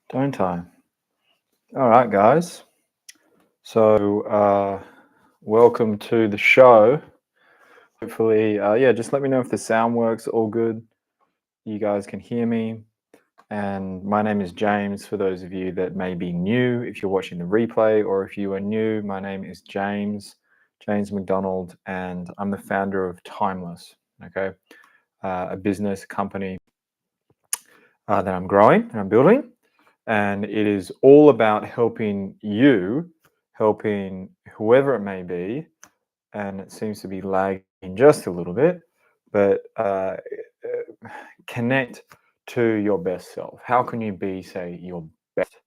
Don't I? All right, guys. So, welcome to the show. Hopefully, yeah, just let me know if the sound works all good. You guys can hear me. And my name is James, for those of you that may be new, if you're watching the replay, or if you are new, my name is James McDonald, and I'm the founder of Timeless, okay? A business company that I'm growing and I'm building. And it is all about helping you, helping whoever it may be, and it seems to be lagging just a little bit, but connect to your best self. How can you be, say, your best,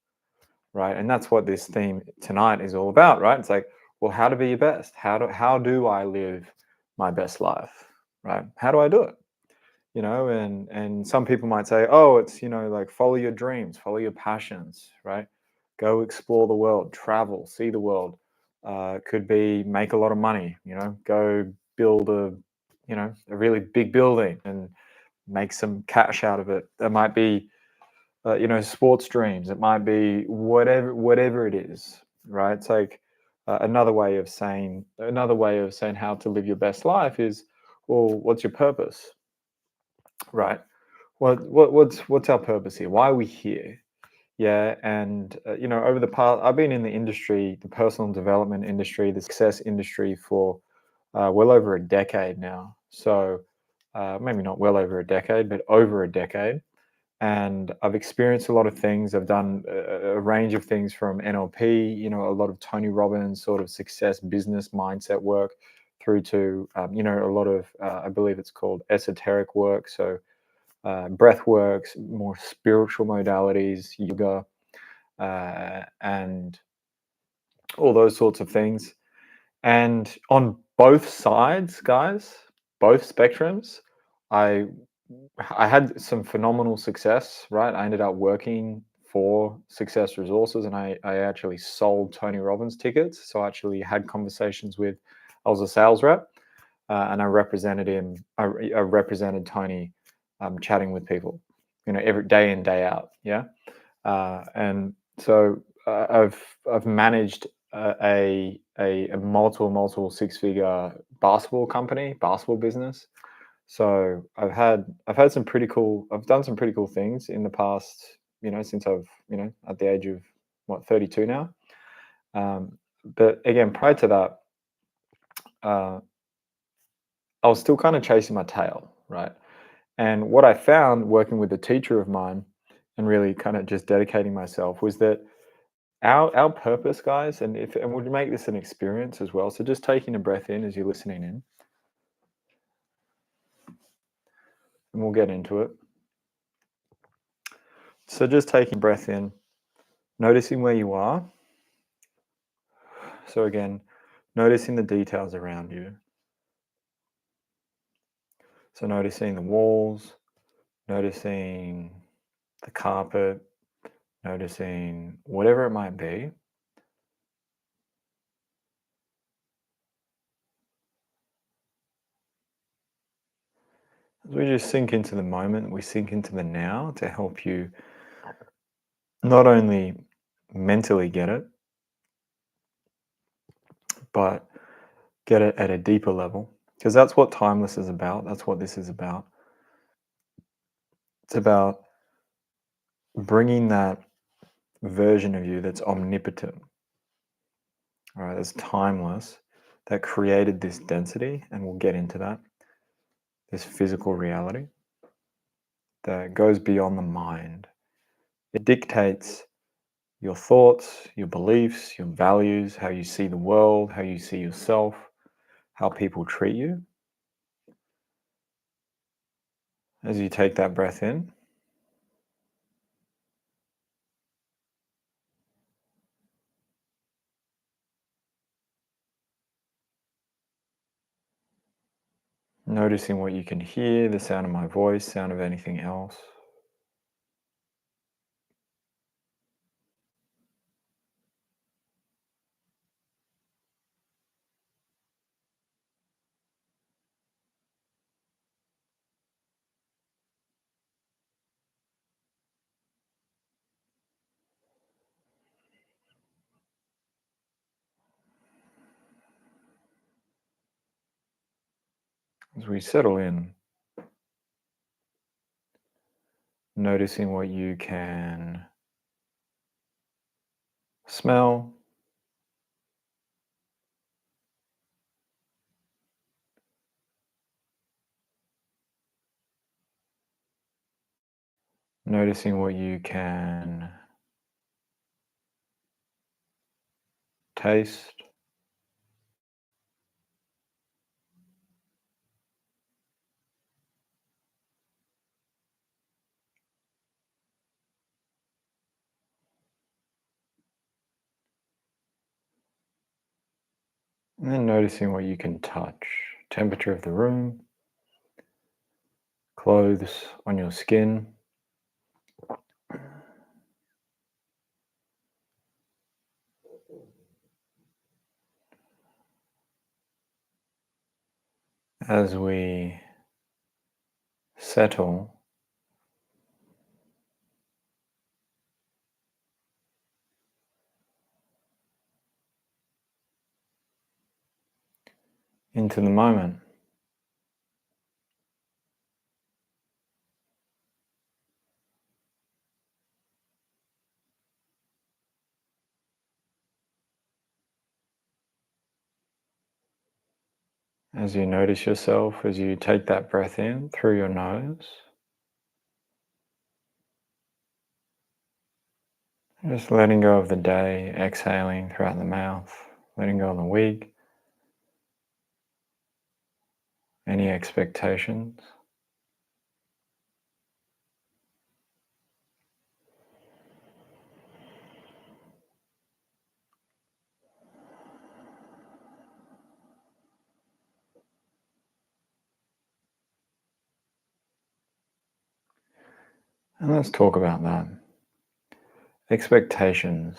right? And that's what this theme tonight is all about, right? It's like, well, how to be your best? How do I live my best life, right? How do I do it? And some people might say, oh, it's, like, follow your dreams, follow your passions, right? Go explore the world, travel, see the world. Could be make a lot of money, go build a really big building and make some cash out of it. There might be sports dreams. It might be whatever it is, right? It's like, another way of saying how to live your best life is, well, what's your purpose, right? What's our purpose here? Why are we here? Yeah, and over the past, I've been in the industry, the personal development industry, the success industry for well over a decade now. So maybe not well over a decade, but over a decade. And I've experienced a lot of things. I've done a range of things from NLP, a lot of Tony Robbins sort of success business mindset work, through to a lot of I believe it's called esoteric work. So breath works, more spiritual modalities, yoga, and all those sorts of things. And on both sides, guys, both spectrums, I I had some phenomenal success, right? I ended up working for Success Resources, and I actually sold Tony Robbins tickets. So I actually had conversations with, I was a sales rep, and I represented him. I represented Tony, chatting with people, every day in, day out. Yeah. And so I've managed a multiple six-figure basketball business. So I've had some pretty cool. I've done some pretty cool things in the past. Since I've at the age of, what, 32 now. But again, prior to that, uh, I was still kind of chasing my tail, right? And what I found working with a teacher of mine and really kind of just dedicating myself was that our purpose, guys, and we'll make this an experience as well. So just taking a breath in as you're listening in, and we'll get into it. So just taking a breath in, noticing where you are. So again, noticing the details around you. So noticing the walls, noticing the carpet, noticing whatever it might be. As we just sink into the moment, we sink into the now to help you not only mentally get it, but get it at a deeper level. Because that's what Timeless is about. That's what this is about. It's about bringing that version of you that's omnipotent, all right, that's timeless, that created this density, and we'll get into that, this physical reality that goes beyond the mind. It dictates your thoughts, your beliefs, your values, how you see the world, how you see yourself, how people treat you. As you take that breath in, noticing what you can hear, the sound of my voice, sound of anything else. As we settle in, noticing what you can smell, noticing what you can taste, and then noticing what you can touch. Temperature of the room, clothes on your skin. As we settle, into the moment, as you notice yourself, as you take that breath in through your nose, just letting go of the day, exhaling throughout the mouth, letting go of the week, any expectations. And let's talk about that. Expectations,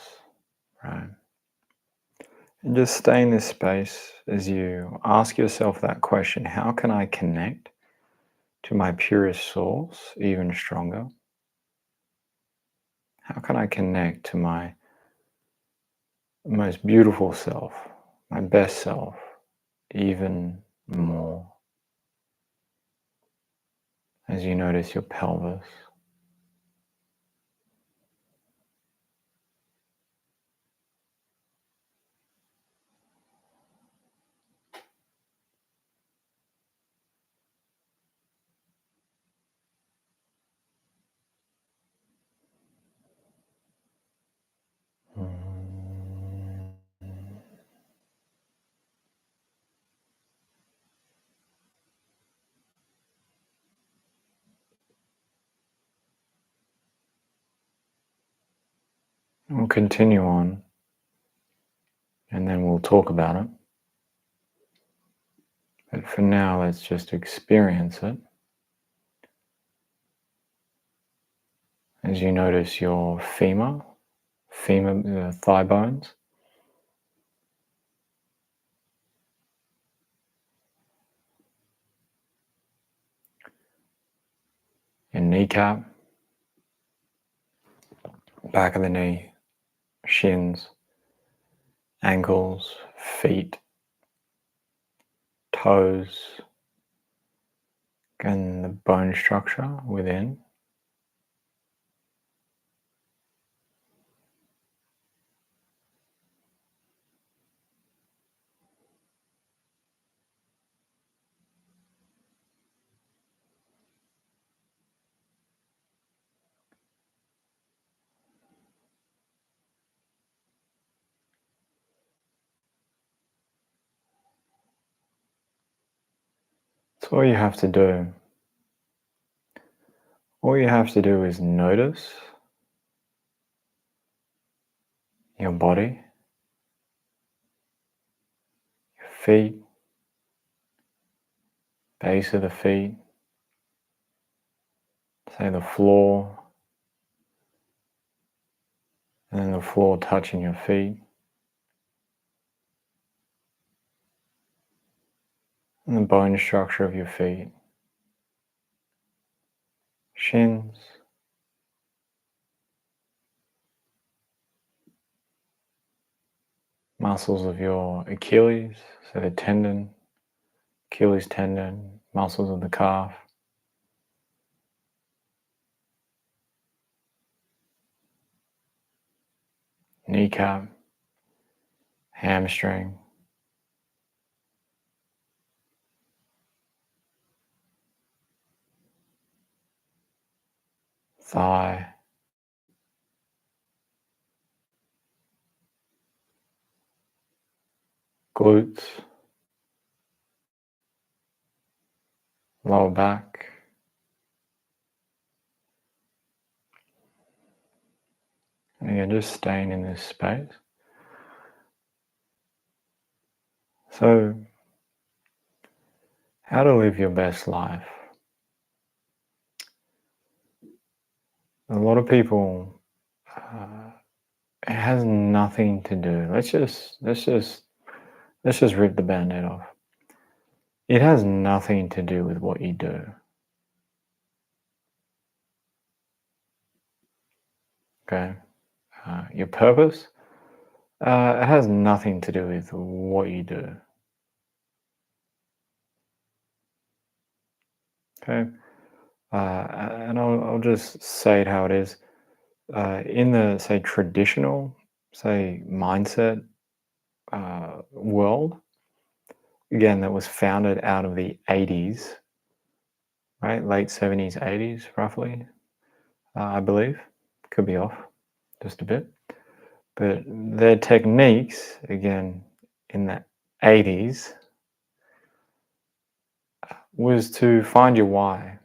right? And just stay in this space as you ask yourself that question: how can I connect to my purest source even stronger? How can I connect to my most beautiful self, my best self, even more? As you notice your pelvis, we'll continue on and then we'll talk about it. But for now, let's just experience it. As you notice your thigh bones, your kneecap, back of the knee, shins, ankles, feet, toes, and the bone structure within. So all you have to do, is notice your body, your feet, base of the feet, say the floor, and then the floor touching your feet, and the bone structure of your feet, shins, muscles of your Achilles, so the tendon, Achilles tendon, muscles of the calf, kneecap, hamstring, thigh, glutes, lower back. And again, just staying in this space. So, how to live your best life? A lot of people, it has nothing to do. Let's just rip the band-aid off. It has nothing to do with what you do. Okay, your purpose. It has nothing to do with what you do. Okay, and I'll just say it how it is. In the, say, traditional, say, mindset world, again, that was founded out of the 80s, right? Late 70s, 80s, roughly, I believe. Could be off just a bit. But their techniques, again, in the 80s, was to find your why.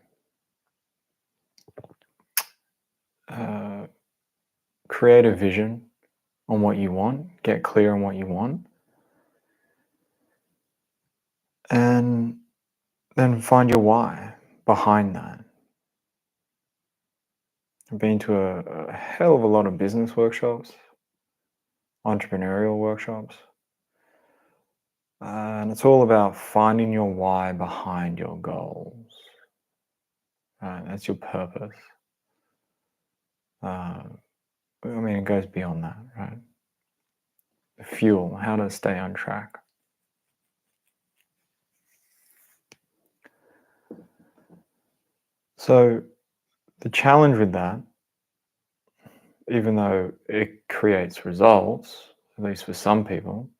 Create a vision on what you want, get clear on what you want, and then find your why behind that. I've been to a hell of a lot of business workshops, entrepreneurial workshops, and it's all about finding your why behind your goals. That's your purpose. I mean, it goes beyond that, right? The fuel, how to stay on track. So the challenge with that, even though it creates results, at least for some people,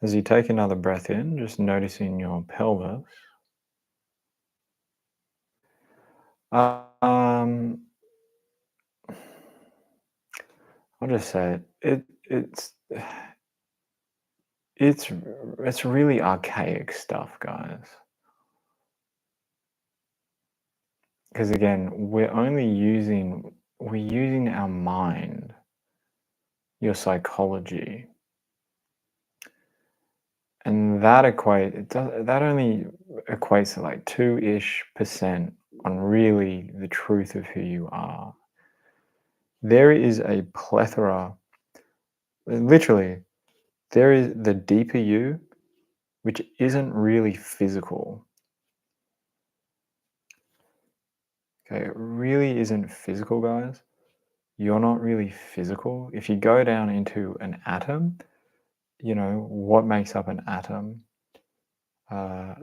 as you take another breath in, just noticing your pelvis. Um, I'll just say it's really archaic stuff, guys. Because again, we're using our mind, your psychology, and that only equates to like 2-ish% on really the truth of who you are. There is a plethora, literally, there is the deeper you, which isn't really physical. Okay, it really isn't physical, guys. You're not really physical. If you go down into an atom, what makes up an atom?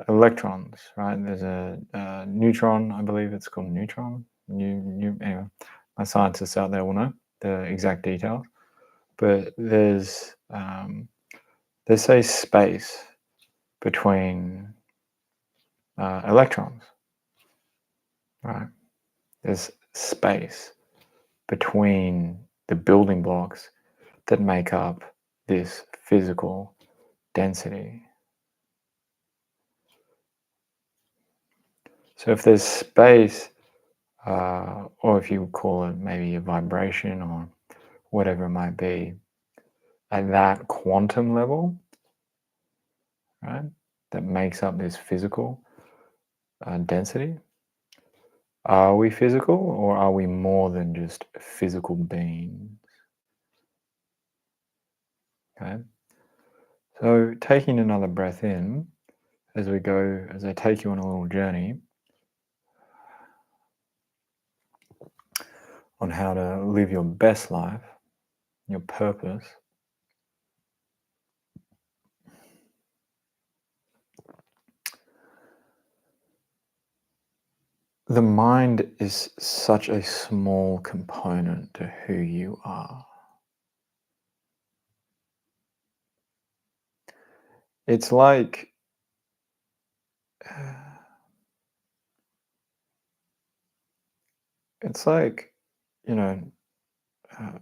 Electrons, right? There's a neutron, I believe it's called neutron. Anyway, my scientists out there will know the exact details. But there's say space between electrons, right? There's space between the building blocks that make up this physical density. So if there's space, or if you call it maybe a vibration or whatever it might be, at that quantum level, right, that makes up this physical density, are we physical or are we more than just physical beings? Okay. So taking another breath in as I take you on a little journey on how to live your best life, your purpose. the mind is such a small component to who you are. It's like it's like, you know, uh,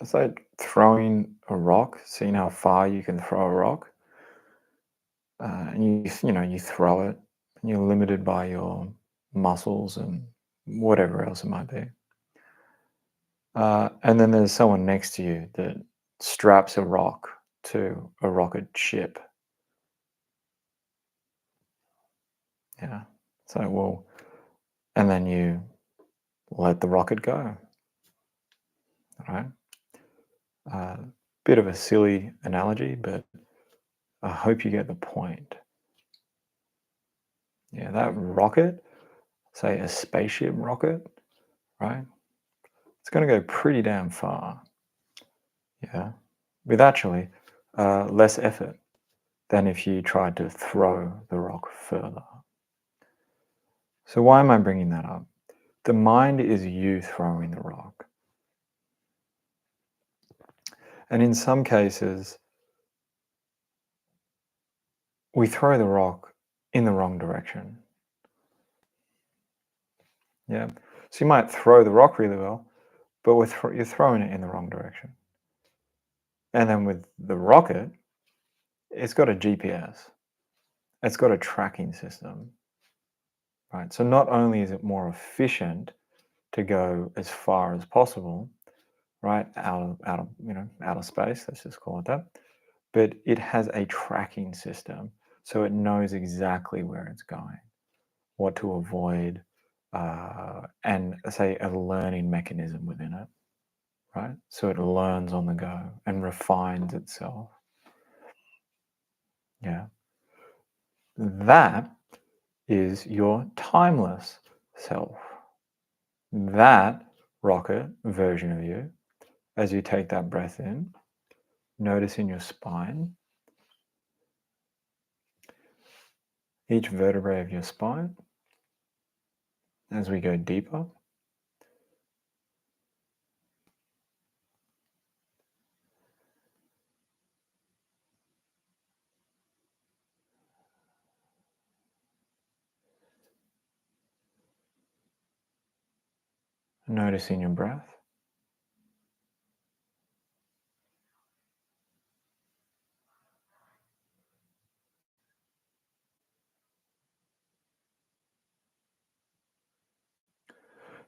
it's like throwing a rock, seeing how far you can throw a rock. And you throw it, and you're limited by your muscles and whatever else it might be. And then there's someone next to you that straps a rock to a rocket ship. Yeah. So, well, and then you let the rocket go, right? Uh, Bit of a silly analogy, but I hope you get the point. Yeah, that rocket, say a spaceship rocket, right? It's going to go pretty damn far. Yeah. With actually less effort than if you tried to throw the rock further. So, why am I bringing that up? The mind is you throwing the rock. And in some cases, we throw the rock in the wrong direction. Yeah. So, you might throw the rock really well, but you're throwing it in the wrong direction. And then with the rocket, it's got a GPS, it's got a tracking system, right? So, not only is it more efficient to go as far as possible, right, out of space, let's just call it that, but it has a tracking system, so it knows exactly where it's going, what to avoid, and say a learning mechanism within it, right? So it learns on the go and refines itself. Yeah, that is your timeless self. That rocket version of you, as you take that breath in, notice in your spine, each vertebrae of your spine, as we go deeper. Noticing your breath.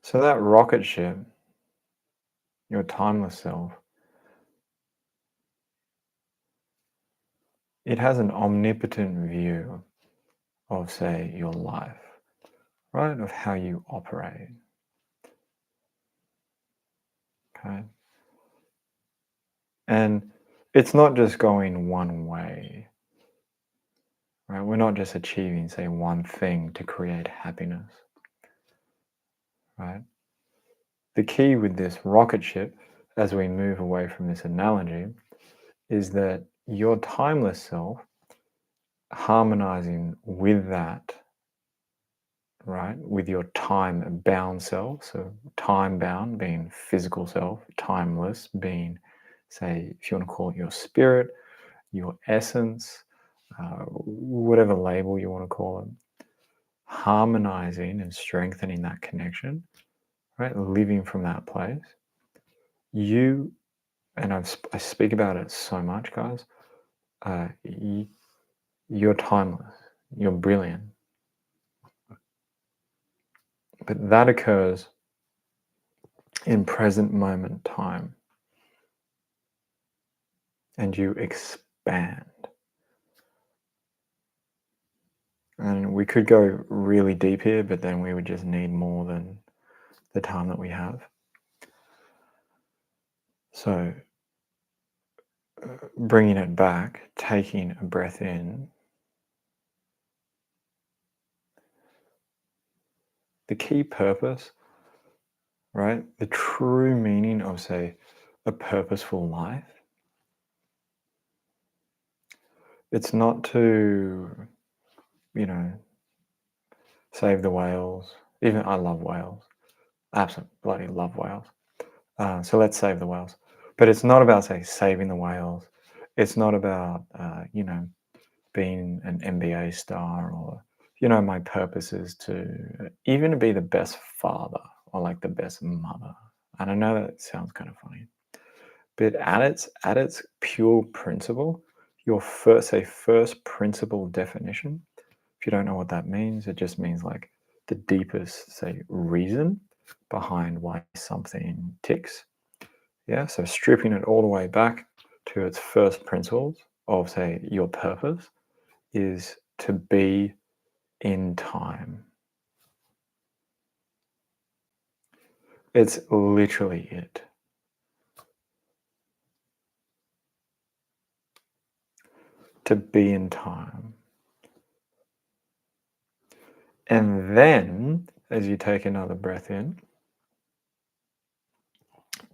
So that rocket ship, your timeless self, it has an omnipotent view of, say, your life, right? Of how you operate. Okay. And it's not just going one way, right? We're not just achieving, say, one thing to create happiness, right? The key with this rocket ship, as we move away from this analogy, is that your timeless self harmonizing with that, right, with your time bound self. So, time bound being physical self, timeless being, say, if you want to call it your spirit, your essence, whatever label you want to call it, harmonizing and strengthening that connection, right, living from that place. You, and I speak about it so much, guys, you're timeless, you're brilliant. But that occurs in present moment time, and you expand. And we could go really deep here, but then we would just need more than the time that we have. So, bringing it back, taking a breath in, the key purpose, right? The true meaning of, say, a purposeful life, it's not to, you know, save the whales, Even I love whales. Absolutely bloody love whales. So let's save the whales. But it's not about, say, saving the whales. It's not about, being an NBA star or, my purpose is to even be the best father or like the best mother. And I know that sounds kind of funny, but at its pure principle, your first principle definition, if you don't know what that means, it just means like the deepest, say, reason behind why something ticks. Yeah, so stripping it all the way back to its first principles of, say, your purpose is to be in time. It's literally it. To be in time. And then, as you take another breath in,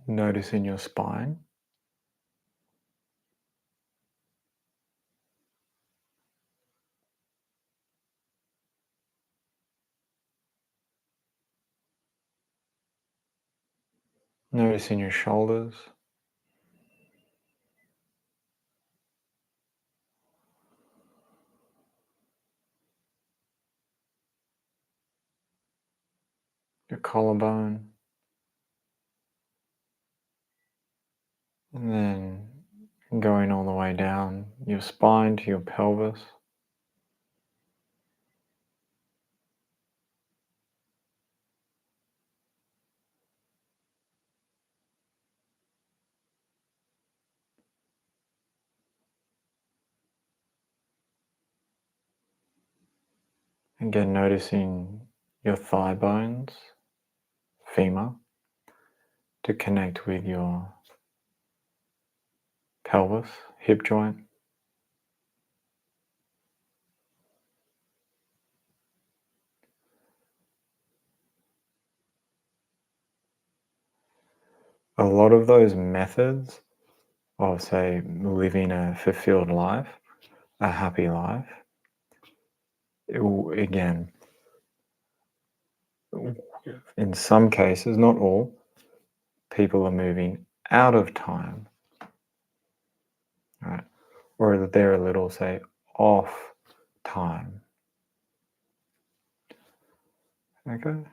notice in your spine. Notice in your shoulders. Your collarbone. And then going all the way down your spine to your pelvis. Again, noticing your thigh bones, femur, to connect with your pelvis, hip joint. A lot of those methods of, say, living a fulfilled life, a happy life, again, in some cases, not all, people are moving out of time, right? Or that they're a little, say, off time. Okay?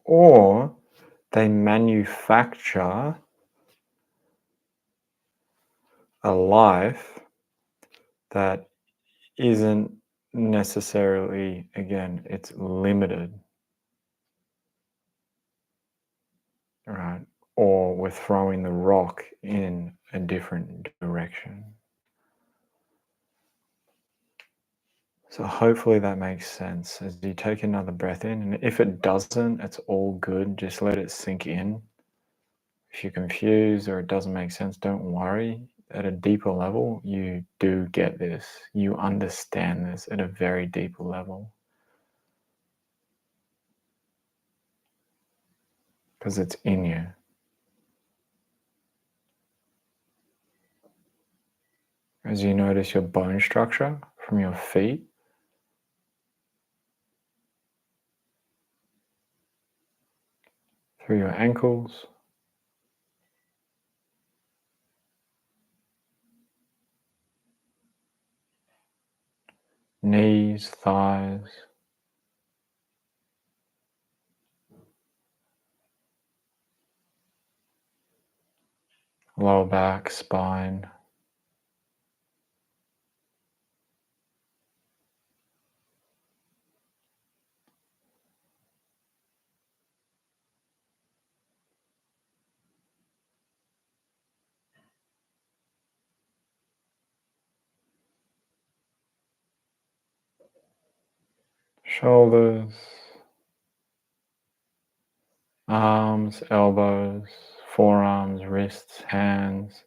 Or they manufacture a life that isn't necessarily, again, it's limited, right? Or we're throwing the rock in a different direction. So hopefully that makes sense as you take another breath in. And if it doesn't, it's all good. Just let it sink in. If you're confused or it doesn't make sense, don't worry. At a deeper level, you do get this. You understand this at a very deeper level. Because it's in you. As you notice your bone structure from your feet, through your ankles, knees, thighs, lower back, spine, shoulders, arms, elbows, forearms, wrists, hands,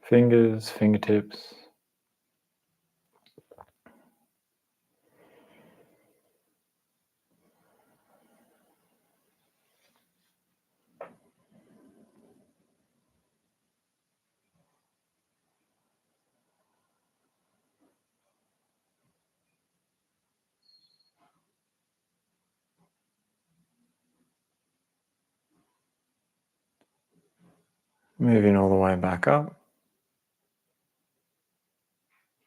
fingers, fingertips, Moving all the way back up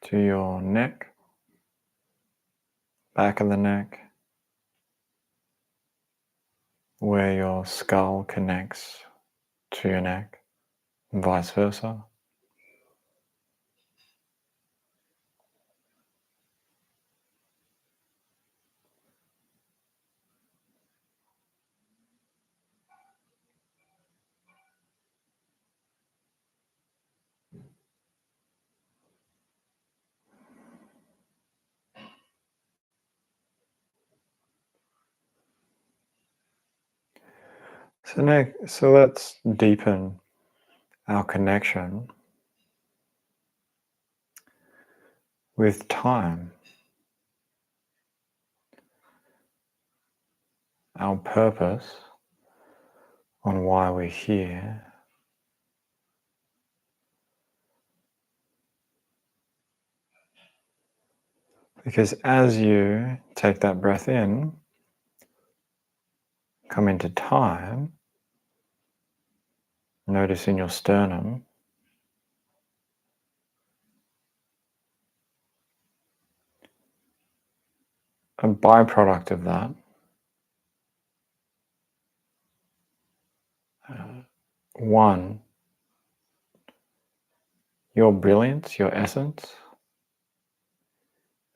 to your neck, back of the neck, where your skull connects to your neck, and vice versa. So let's deepen our connection with time, our purpose on why we're here. Because as you take that breath in, come into time, notice in your sternum, a byproduct of that, one, your brilliance, your essence.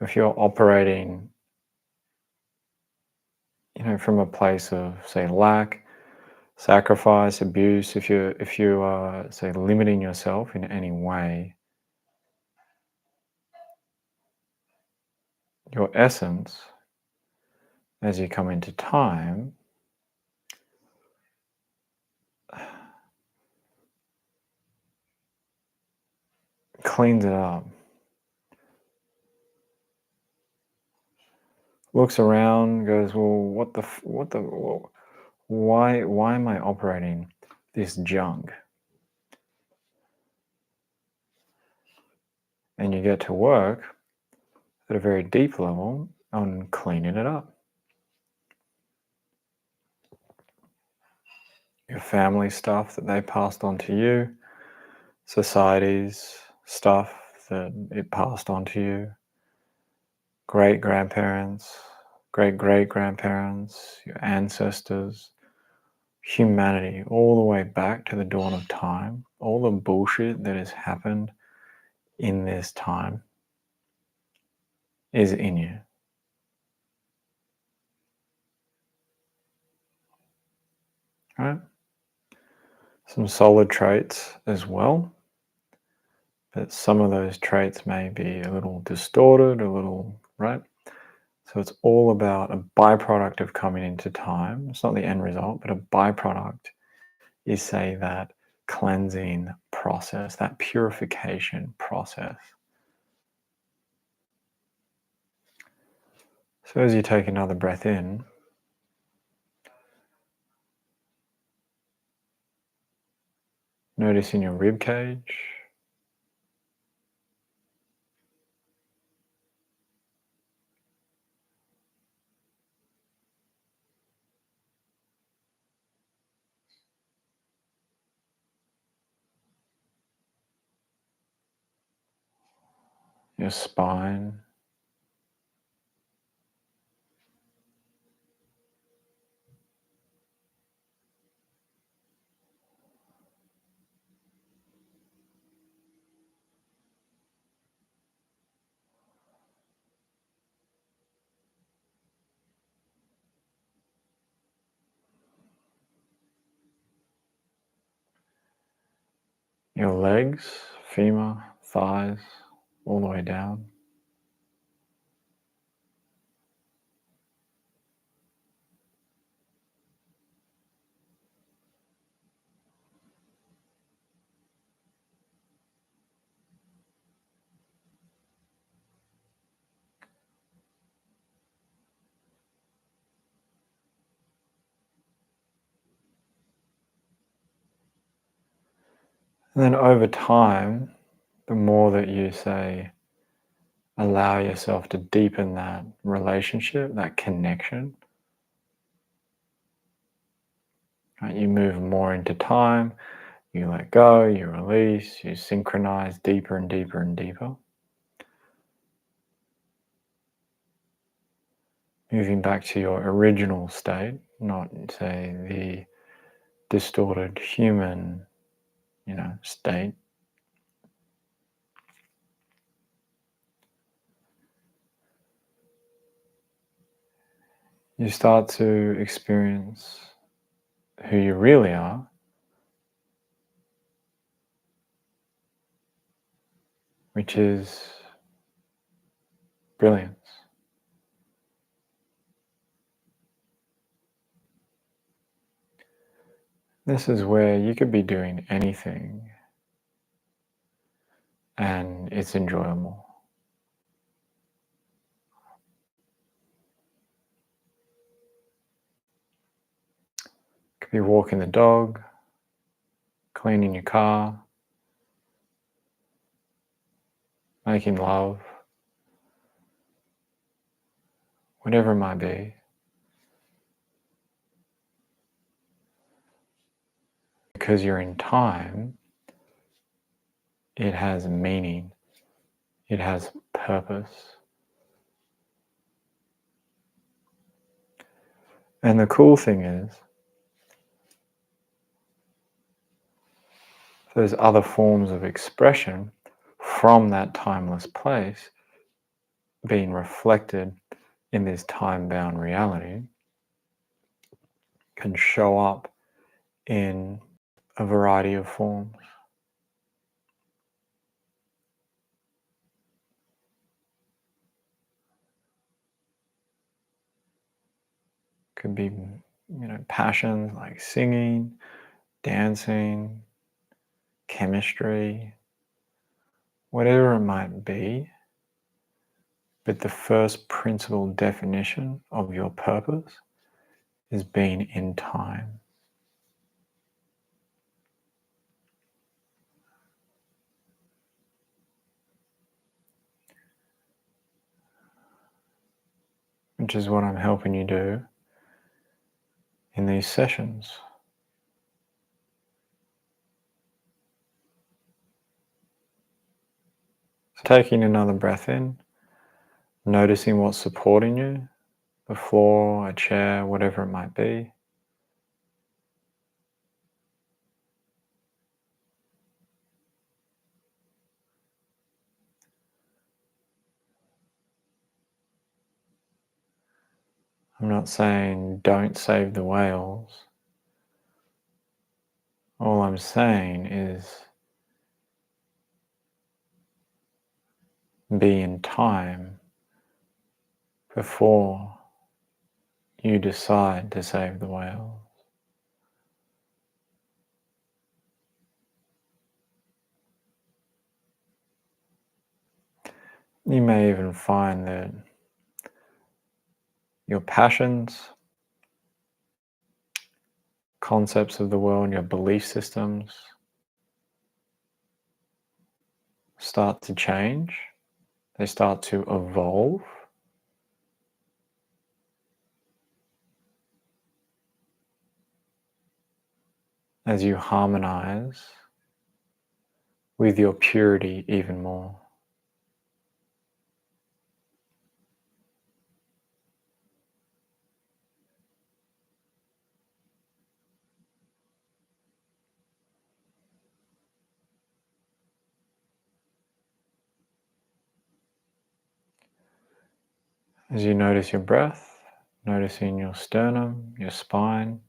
If you're operating, from a place of, say, lack, sacrifice, abuse, if you are, say, limiting yourself in any way, your essence, as you come into time, cleans it up, looks around, goes, well, why am I operating this junk? And you get to work at a very deep level on cleaning it up. Your family stuff that they passed on to you, society's stuff that it passed on to you, great-grandparents, great-great-grandparents, your ancestors, humanity, all the way back to the dawn of time, all the bullshit that has happened in this time is in you. Right? Some solid traits as well, but some of those traits may be a little distorted, right? So it's all about a byproduct of coming into time. It's not the end result, but a byproduct is, say, that cleansing process, that purification process. So as you take another breath in, noticing your rib cage, your spine, your legs, femur, thighs, all the way down. And then over time, the more that you, say, allow yourself to deepen that relationship, that connection, right? You move more into time, You let go, you release, you synchronize deeper and deeper and deeper. Moving back to your original state, not, say, the distorted human, state. You start to experience who you really are, which is brilliance. This is where you could be doing anything and it's enjoyable. Could be walking the dog, cleaning your car, making love, whatever it might be. Because you're in time, it has meaning, it has purpose. And the cool thing is, those other forms of expression from that timeless place being reflected in this time-bound reality can show up in a variety of forms. Could be, passions like singing, dancing, chemistry, whatever it might be. But the first principal definition of your purpose is being in time. Which is what I'm helping you do in these sessions. So taking another breath in, noticing what's supporting you, the floor, a chair, whatever it might be. I'm not saying don't save the whales. All I'm saying is be in time before you decide to save the whales. You may even find that your passions, concepts of the world, your belief systems start to change. They start to evolve. As you harmonize with your purity even more. As you notice your breath, noticing your sternum, your spine,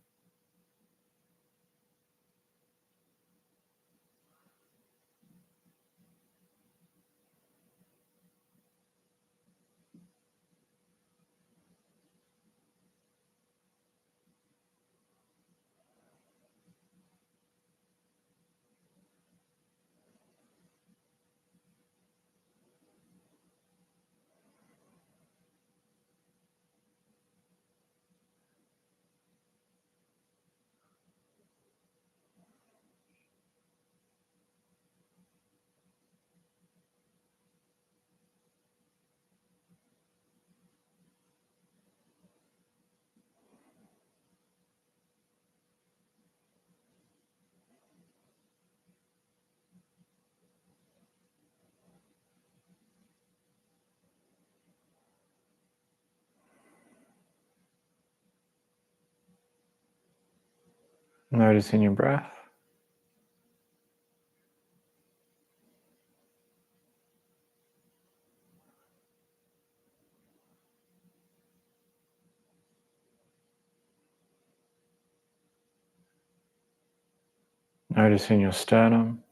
Noticing your breath. Noticing your sternum.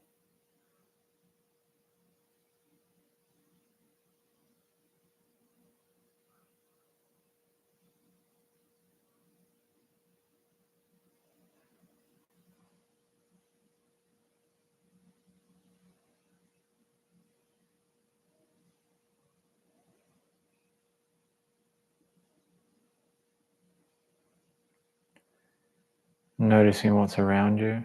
Noticing what's around you.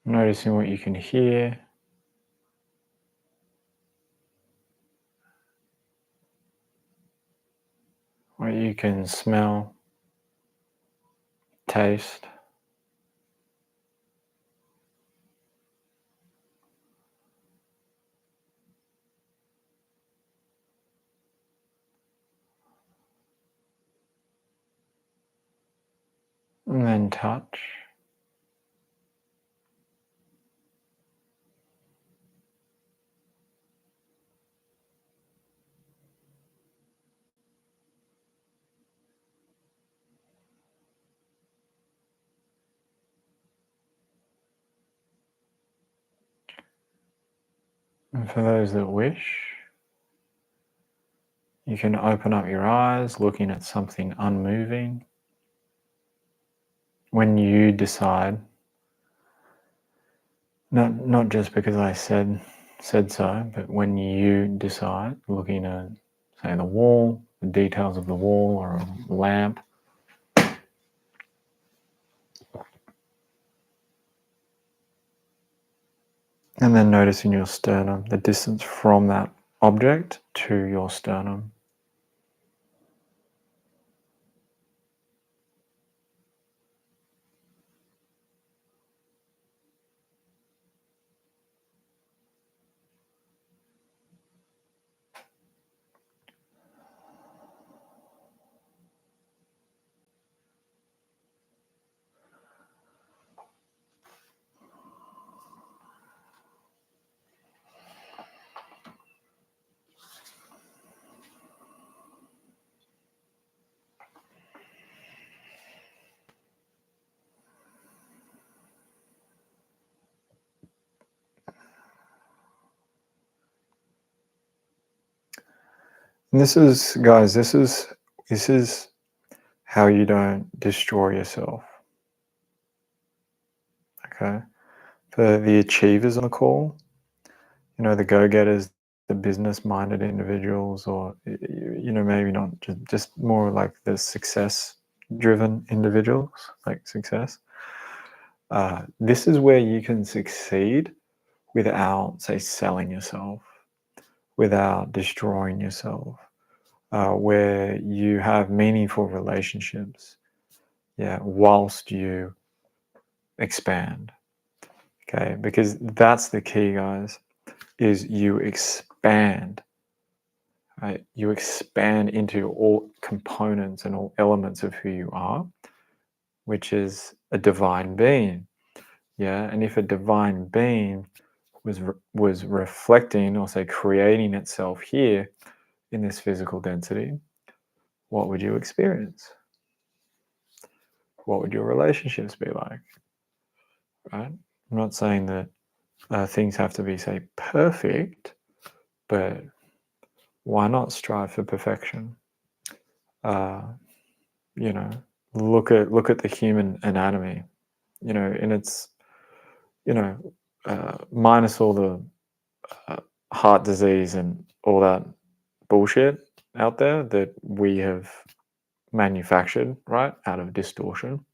Noticing what you can hear. What you can smell, taste. And then touch. And for those that wish, you can open up your eyes looking at something unmoving. When you decide, not just because I said so, but when you decide, looking at, say, the wall, the details of the wall or a lamp, and then noticing your sternum, the distance from that object to your sternum. And this is, guys, this is how you don't destroy yourself. Okay. For the achievers on the call, the go-getters, the business-minded individuals, or maybe not, just more like the success-driven individuals, like success. This is where you can succeed without, say, selling yourself, without destroying yourself, where you have meaningful relationships, whilst you expand. Okay, because that's the key, guys, is you expand. Right? You expand into all components and all elements of who you are, which is a divine being. Yeah, and if a divine being was reflecting, or say creating itself here in this physical density, what would you experience? What would your relationships be like? Right? I'm not saying that things have to be, say, perfect, but why not strive for perfection? You know, look at the human anatomy. In its, minus all the heart disease and all that bullshit out there that we have manufactured, right, out of distortion.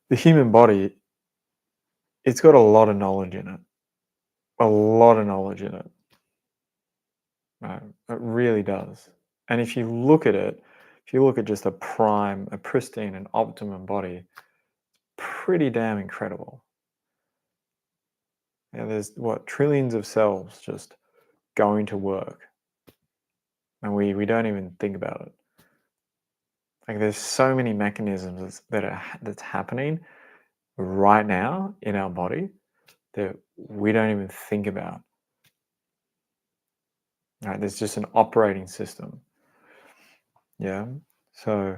The human body, it's got a lot of knowledge in it. A lot of knowledge in it. Right? It really does. And if you look at it, if you look at just a pristine and optimum body, pretty damn incredible. Yeah, there's what, trillions of cells just going to work, and we don't even think about it. Like, there's so many mechanisms that's happening right now in our body that we don't even think about. Right? There's just an operating system. Yeah. So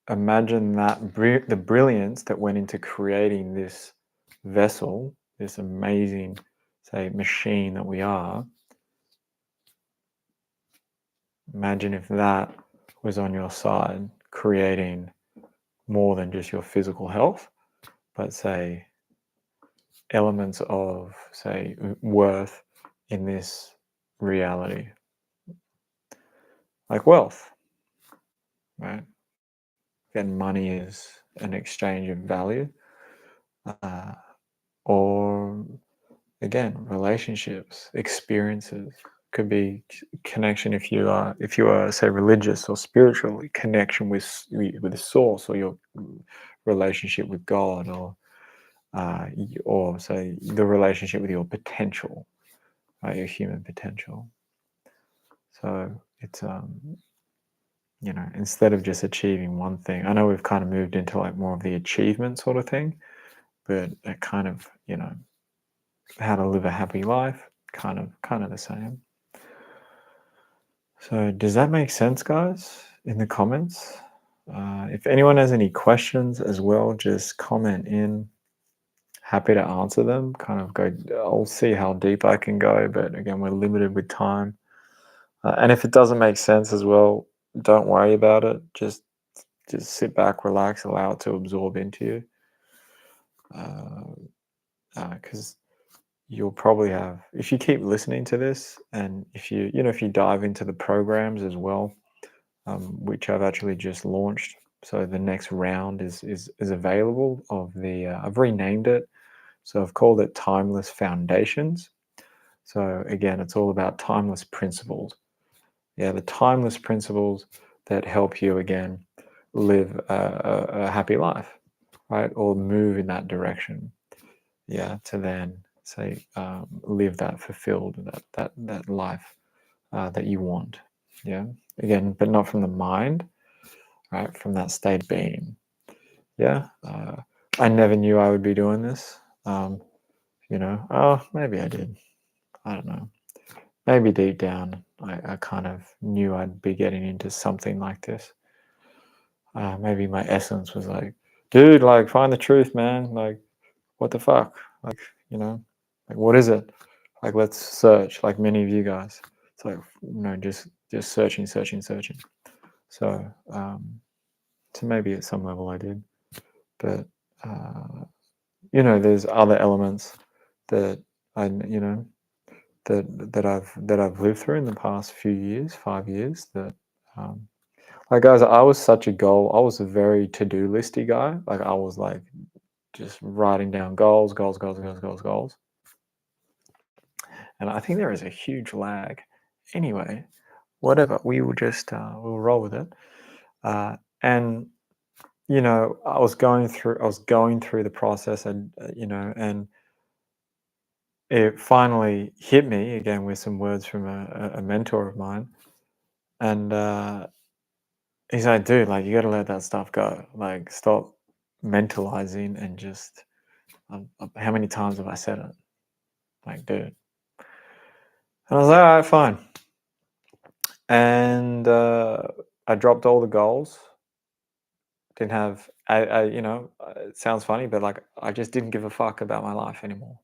imagine that the brilliance that went into creating this vessel, this amazing, say, machine that we are. Imagine if that was on your side, creating more than just your physical health, but say elements of, say, worth in this reality, like wealth, right? Again, money is an exchange of value, or again, relationships, experiences. Could be connection if you are, say, religious or spiritual, connection with the source, or your relationship with God, or say the relationship with your potential, right, your human potential. So it's instead of just achieving one thing. I know we've kind of moved into like more of the achievement sort of thing, but it kind of, how to live a happy life, kind of the same. So does that make sense, guys? In the comments, if anyone has any questions as well, just comment in. Happy to answer them. I'll see how deep I can go, but again, we're limited with time. And if it doesn't make sense as well, don't worry about it. Just sit back, relax, allow it to absorb into you. Because you'll probably have, if you keep listening to this, and if you dive into the programs as well, which I've actually just launched. So the next round is available I've renamed it. So I've called it Timeless Foundations. So again, it's all about timeless principles. Yeah, the timeless principles that help you, again, live a happy life, right? Or move in that direction. Yeah, to then say live that fulfilled, that life that you want. Yeah, again, but not from the mind, right? From that state of being. Yeah, I never knew I would be doing this. Maybe I did. I don't know. Maybe deep down, I kind of knew I'd be getting into something like this. Maybe my essence was like, dude, like, find the truth, man. Like, what the fuck? Like, like, what is it? Like, let's search, like many of you guys. It's like, just searching. So, so maybe at some level I did. But, there's other elements that that I've lived through in the past few years, 5 years, that like, guys, I was a very to-do listy guy. Like, I was like just writing down goals. And I think there is a huge lag. Anyway, whatever, we will just we'll roll with it. And I was going through the process, and and it finally hit me again with some words from a mentor of mine. And he's like, dude, like, you got to let that stuff go. Like, stop mentalizing and just. How many times have I said it? Like, dude. And I was like, all right, fine. And I dropped all the goals. Didn't have, it sounds funny, but like, I just didn't give a fuck about my life anymore.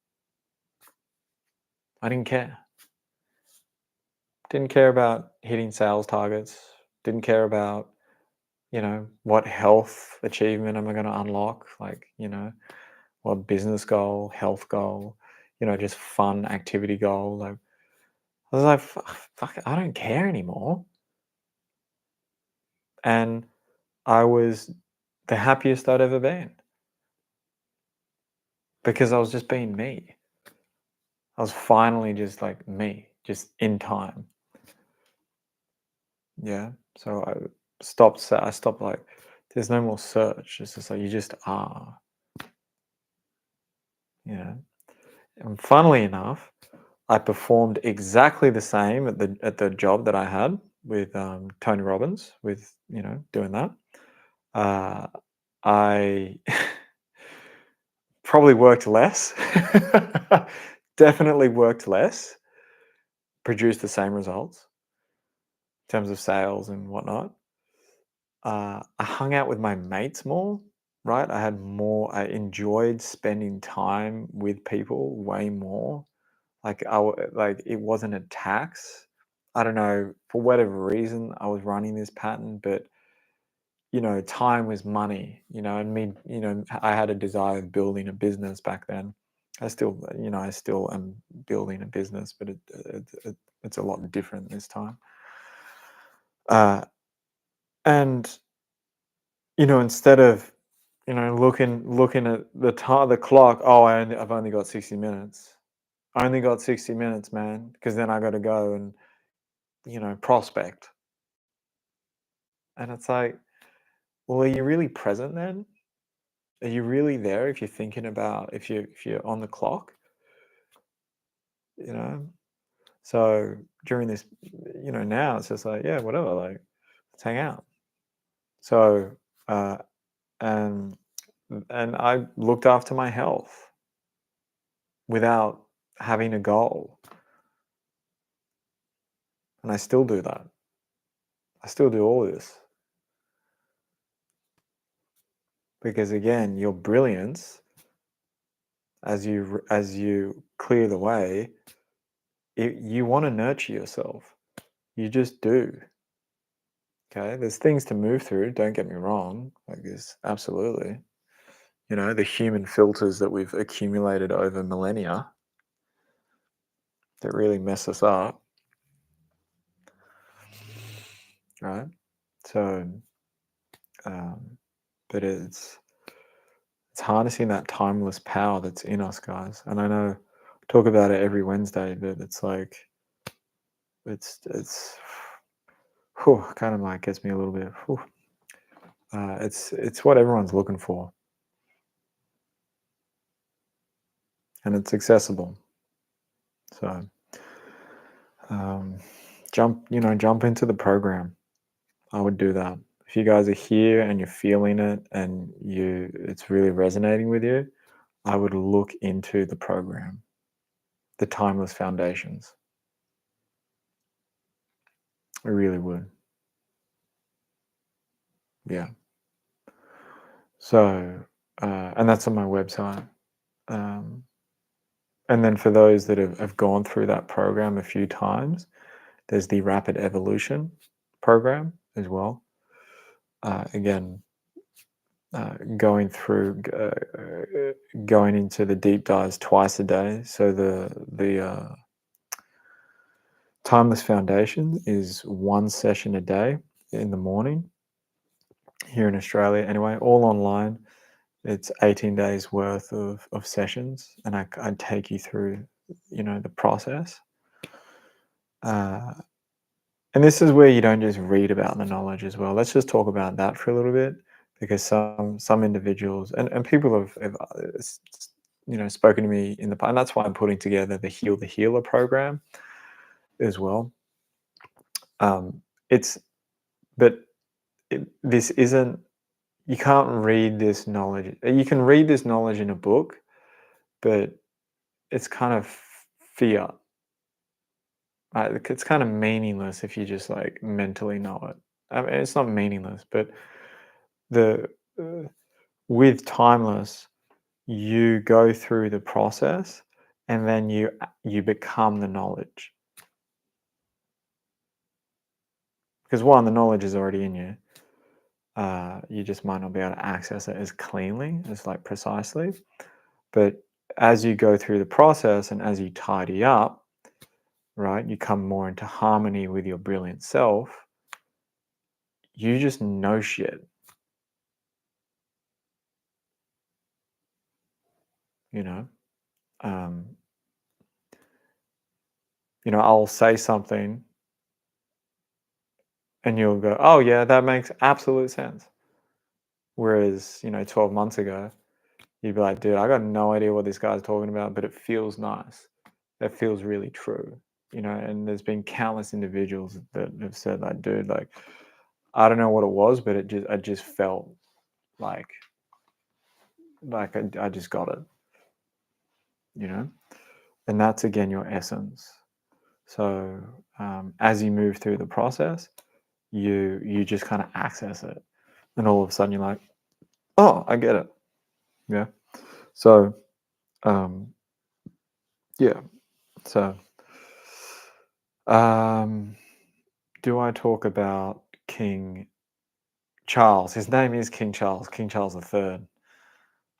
I didn't care. Didn't care about hitting sales targets. Didn't care about, what health achievement am I going to unlock? Like, what business goal, health goal, just fun activity goal. Like, I was like, fuck, I don't care anymore. And I was the happiest I'd ever been, because I was just being me. I was finally just like me, just in time. Yeah. So I stopped, like, there's no more search. It's just like you just are, you know. And funnily enough, I performed exactly the same at the job that I had with Tony Robbins, with doing that. Uh, I probably worked less, definitely worked less, produced the same results in terms of sales and whatnot. I hung out with my mates more, right? I enjoyed spending time with people way more. Like it wasn't a tax. I don't know, for whatever reason, I was running this pattern, but time was money, and me, I had a desire of building a business back then. I still am building a business, but it's a lot different this time. Uh, and instead of looking at the clock, oh, I've only got 60 minutes. I only got 60 minutes, man, because then I got to go and prospect. And it's like, well, are you really present then? Are you really there if you're thinking about if you're on the clock? You know? So during this, now it's just like, yeah, whatever, like let's hang out. So uh and and I looked after my health without having a goal. And I still do that. I still do all this. Because again, your brilliance, as you clear the way, you want to nurture yourself. You just do. Okay, there's things to move through. Don't get me wrong. Like this, absolutely. The human filters that we've accumulated over millennia that really mess us up, right? So, um, but it's harnessing that timeless power that's in us, guys. And I know I talk about it every Wednesday, but it's like it's kind of like gets me a little bit. It's what everyone's looking for, and it's accessible. So um, jump into the program. I would do that. If you guys are here and you're feeling it and it's really resonating with you, I would look into the program, the Timeless Foundations. I really would. Yeah. So, and that's on my website. Um, and then for those that have gone through that program a few times, there's the Rapid Evolution program as well. Again, going into the deep dives twice a day. So the Timeless Foundation is one session a day in the morning here in Australia. Anyway, all online. It's 18 days worth of sessions, and I take you through, the process. And this is where you don't just read about the knowledge as well. Let's just talk about that for a little bit, because some individuals and people have spoken to me in the past, and that's why I'm putting together the Heal the Healer program as well. It's but this isn't. You can't read this knowledge. You can read this knowledge in a book, but it's kind of fiat. It's kind of meaningless if you just like mentally know it. I mean, it's not meaningless, but the with Timeless, you go through the process, and then you become the knowledge. Because one, the knowledge is already in you. You just might not be able to access it as cleanly, as like precisely. But as you go through the process and as you tidy up, right, you come more into harmony with your brilliant self. You just know shit. You know, um, I'll say something, and you'll go, oh yeah, that makes absolute sense. Whereas, 12 months ago, you'd be like, dude, I got no idea what this guy's talking about, but it feels nice. It feels really true, and there's been countless individuals that have said like, dude, like, I don't know what it was, but I just felt like I just got it, and that's again your essence. So as you move through the process, you just kind of access it, and all of a sudden you're like, oh, I get it. Yeah. So yeah. So do I talk about King Charles? His name is King Charles III.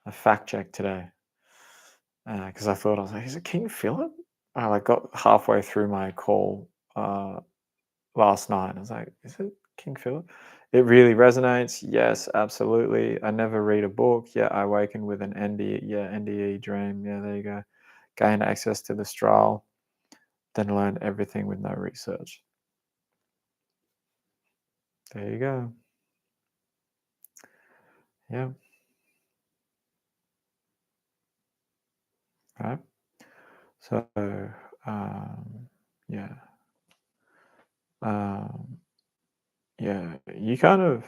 I fact checked today because I thought, I was like, is it King Philip? I like got halfway through my call last night. I was like, is it King Philip? It really resonates. Yes, absolutely. I never read a book. Yeah, I awaken with an NDE. Yeah, NDE dream. Yeah, there you go. Gain access to the astral, then learn everything with no research. There you go. Yeah. Right. So, yeah. Um, yeah. You kind of,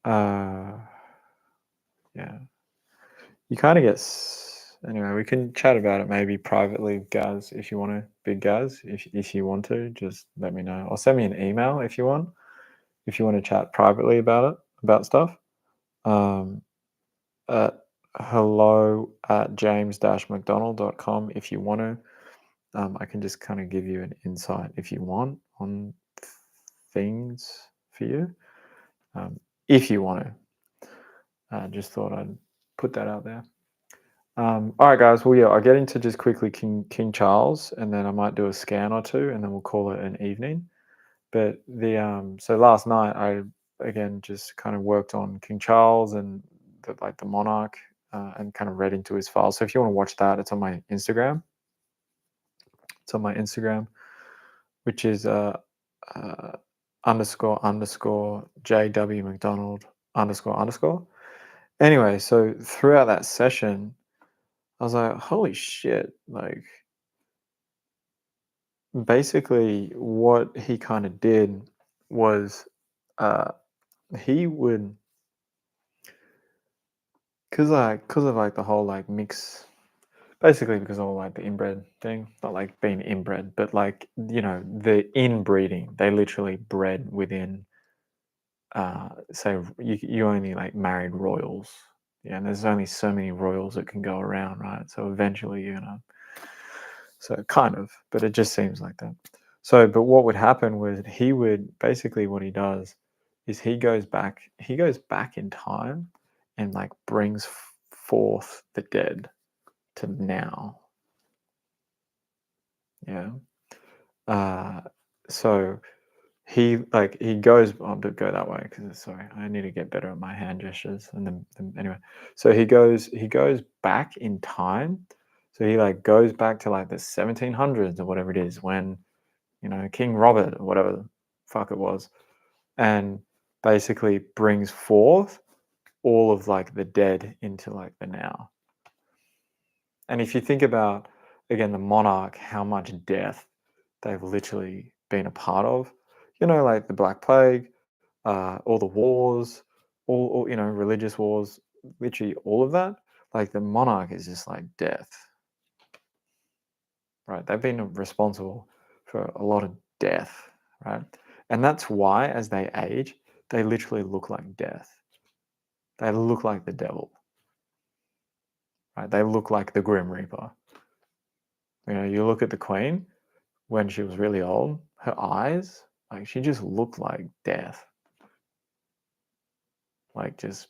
uh, yeah. You kind of get. Anyway, we can chat about it maybe privately, guys, if you want to. Big guys, if you want to, just let me know. Or send me an email if you want. If you want to chat privately about it, about stuff. Um, at hello@james-mcdonald.com if you want to. I can just kind of give you an insight if you want on things for you, if you want to. Just thought I'd put that out there. All right, guys. Well, yeah, I'll get into just quickly King Charles, and then I might do a scan or two, and then we'll call it an evening. But so last night I again just kind of worked on King Charles and the monarch, and kind of read into his files. So if you want to watch that, it's on my Instagram. It's on my Instagram, which is __ JW McDonald __. Anyway, so throughout that session, I was like, holy shit, like basically what he kind of did was he would because of like the whole like mix, basically because of like the inbred thing, not like being inbred, but like the inbreeding, they literally bred within say you only like married royals, yeah, and there's only so many royals that can go around, right? So eventually so kind of, but it just seems like that. So but what would happen was he would basically, what he does is he goes back in time and like brings forth the dead to now. Yeah. So he goes on to go that way because sorry, I need to get better at my hand gestures. And then anyway, so he goes back in time. So he like goes back to like the 1700s or whatever it is, when King Robert or whatever the fuck it was, and basically brings forth all of like the dead into like the now. And if you think about, again, the monarch, how much death they've literally been a part of, like the Black Plague, all the wars, all religious wars, literally all of that, like the monarch is just like death, right? They've been responsible for a lot of death, right? And that's why as they age, they literally look like death. They look like the devil, right? They look like the Grim Reaper. You look at the Queen when she was really old, her eyes, like she just looked like death. Like just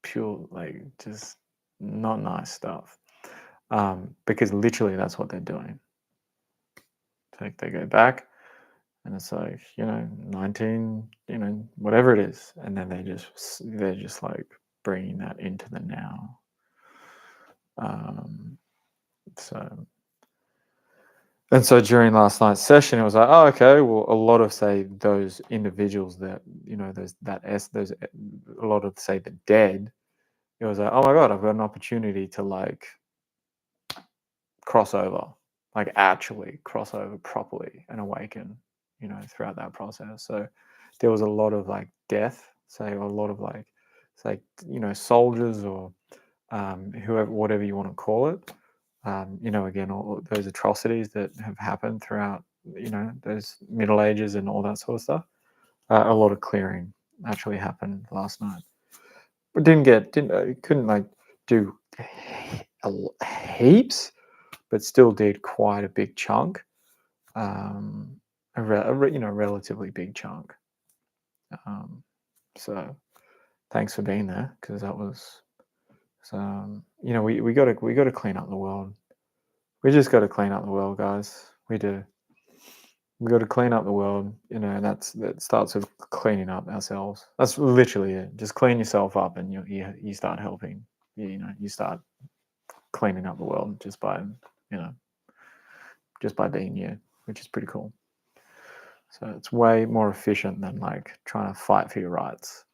pure, like just not nice stuff. Because literally that's what they're doing. Like they go back and it's like, 19, whatever it is. And then they're just like bringing that into the now. So And so during last night's session, it was like, oh, okay, well, a lot of say those individuals that those a lot of say the dead. It was like, oh my god, I've got an opportunity to like cross over, like actually cross over properly and awaken, throughout that process. So there was a lot of like death, say a lot of like, say, soldiers or whoever, whatever you want to call it. Again, all those atrocities that have happened throughout, those Middle Ages and all that sort of stuff. A lot of clearing actually happened last night, but couldn't like do heaps, but still did quite a big chunk, relatively big chunk. So thanks for being there, because that was, we got to clean up the world. We just got to clean up the world, guys. We do. We got to clean up the world, and that starts with cleaning up ourselves. That's literally it. Just clean yourself up, and you start helping. You start cleaning up the world just by being you, which is pretty cool. So it's way more efficient than like trying to fight for your rights,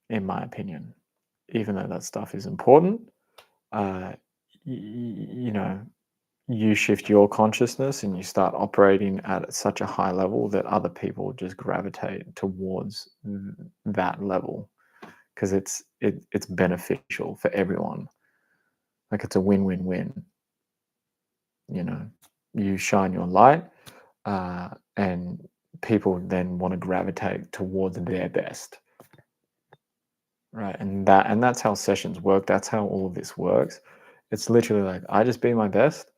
in my opinion. Even though that stuff is important, you shift your consciousness and you start operating at such a high level that other people just gravitate towards that level, because it's beneficial for everyone. Like it's a win-win-win. You shine your light, and people then want to gravitate towards their best, right? And that's how sessions work. That's how all of this works. It's literally like, I just be my best,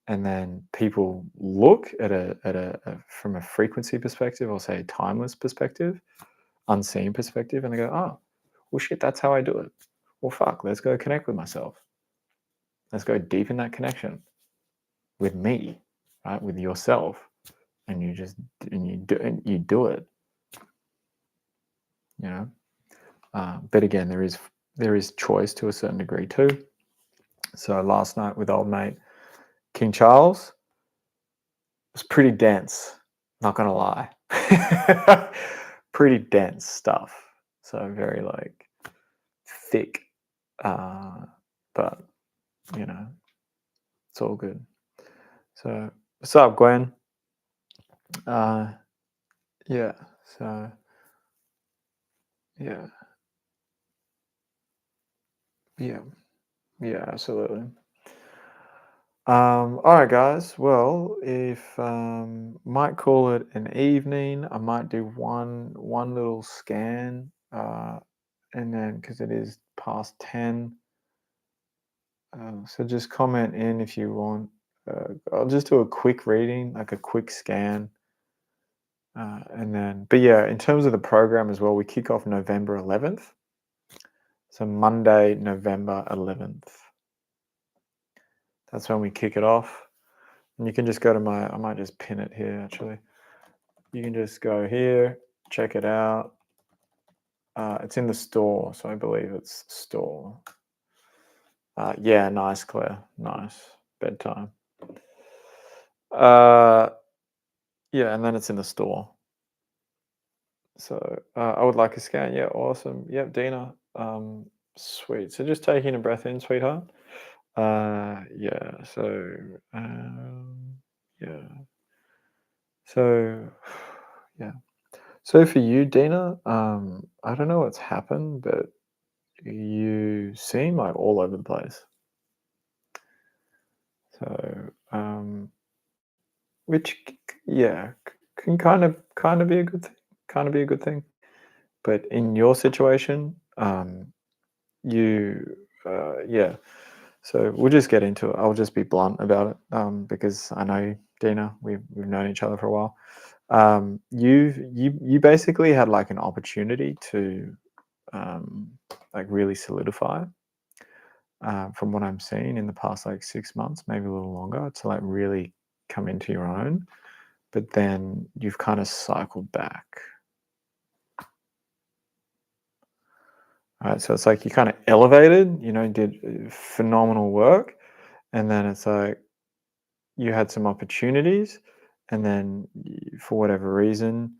and then people look at a from a frequency perspective, or say a timeless perspective, unseen perspective, and they go, oh, well, shit, that's how I do it. Well, fuck, let's go connect with myself. Let's go deep in that connection with me, right? With yourself, and you do it. But again, there is choice to a certain degree too. So last night with old mate King Charles was pretty dense. Not gonna lie, pretty dense stuff. So very like thick, but it's all good. So what's up, Gwen? Yeah. So yeah, absolutely. All right, guys. Well, if might call it an evening. I might do one little scan, and then because it is past 10. So just comment in if you want. I'll just do a quick reading, like a quick scan, and then. But yeah, in terms of the program as well, we kick off November 11th. So Monday, November 11th. That's when we kick it off. And you can just go to I might just pin it here actually. You can just go here, check it out. It's in the store, so I believe it's store. Yeah, nice, Claire. Nice. Bedtime. Yeah, and then it's in the store. So I would like a scan. Yeah, awesome. Yep, Dina. Sweet. So just taking a breath in, sweetheart. Yeah. So yeah. So yeah. So for you, Dina, I don't know what's happened, but you seem like all over the place. So which can kind of be a good thing. Kind of be a good thing. But in your situation, you yeah. So we'll just get into it. I'll just be blunt about it, because I know you, Dina. We've known each other for a while. You basically had like an opportunity to like really solidify, from what I'm seeing in the past like 6 months, maybe a little longer, to like really come into your own. But then you've kind of cycled back. Right, so it's like you kind of elevated, did phenomenal work, and then it's like, you had some opportunities, and then for whatever reason,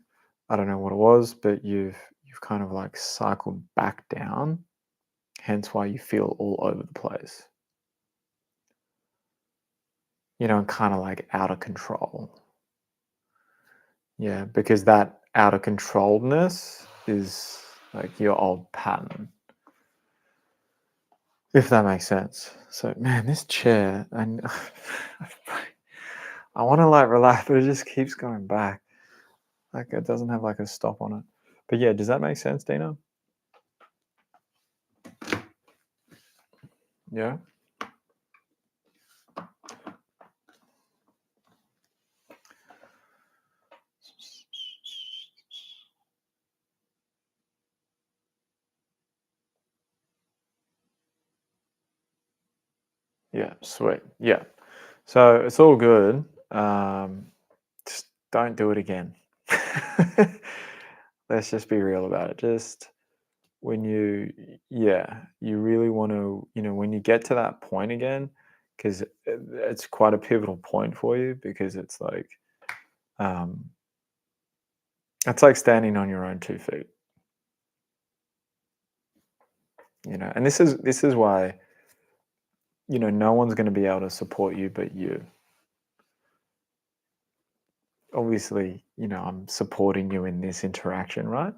I don't know what it was, but you've kind of like cycled back down, hence why you feel all over the place. Kind of like out of control. Yeah, because that out of controlledness is like your old pattern, if that makes sense. So, man, this chair, and I want to like relax, but it just keeps going back. Like it doesn't have like a stop on it. But yeah, does that make sense, Dina? Yeah. Yeah, sweet. Yeah. So it's all good. Just don't do it again. Let's just be real about it. Just when you really want to, when you get to that point again, because it's quite a pivotal point for you, because um, it's like standing on your own 2 feet, and this is why, no one's going to be able to support you but you. Obviously, I'm supporting you in this interaction, right?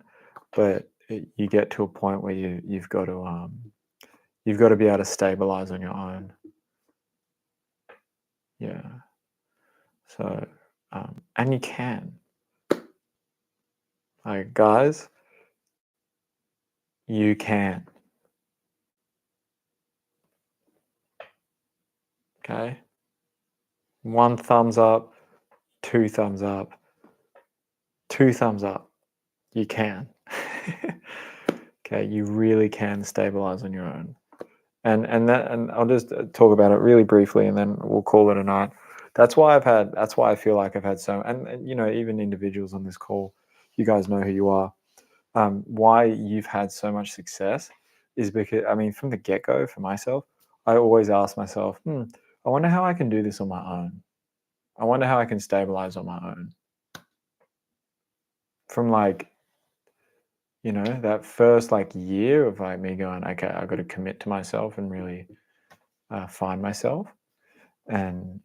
But you get to a point where you've got to be able to stabilize on your own. Yeah. So, and you can, like, guys, you can. Okay. 1 thumbs up, 2 thumbs up, 2 thumbs up. You can. Okay, you really can stabilize on your own. And I'll just talk about it really briefly, and then we'll call it a night. That's why I feel like I've had so, and even individuals on this call, you guys know who you are. Why you've had so much success is because, I mean, from the get-go, for myself, I always ask myself, I wonder how I can do this on my own. I wonder how I can stabilize on my own. From that first year of me going, okay, I got to commit to myself and really find myself. And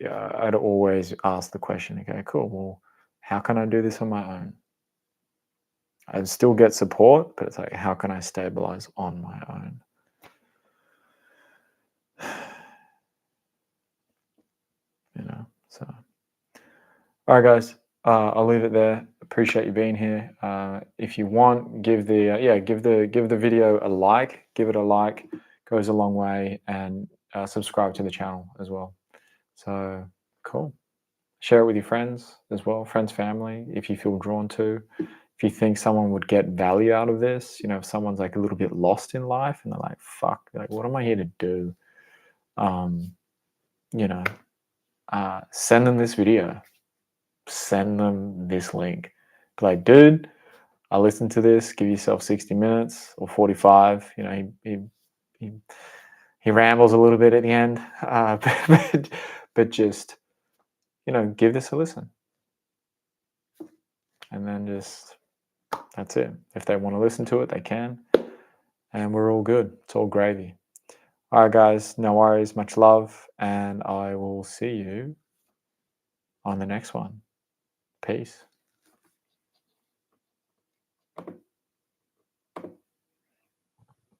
yeah, I'd always ask the question, okay, cool, well, how can I do this on my own? I'd still get support, but it's like, how can I stabilize on my own? So all right, guys, I'll leave it there. Appreciate you being here. If you want, give the video a like. Give it a like, goes a long way, and subscribe to the channel as well. So cool. Share it with your friends as well, friends, family, if you feel drawn to. If you think someone would get value out of this, if someone's like a little bit lost in life and they're like, fuck, like, what am I here to do? Send them this video. Send them this link. Be like, dude, I listened to this. Give yourself 60 minutes or 45. He rambles a little bit at the end, but just give this a listen, and then just that's it. If they want to listen to it, they can, and we're all good. It's all gravy. All right, guys, no worries. Much love, and I will see you on the next one. Peace.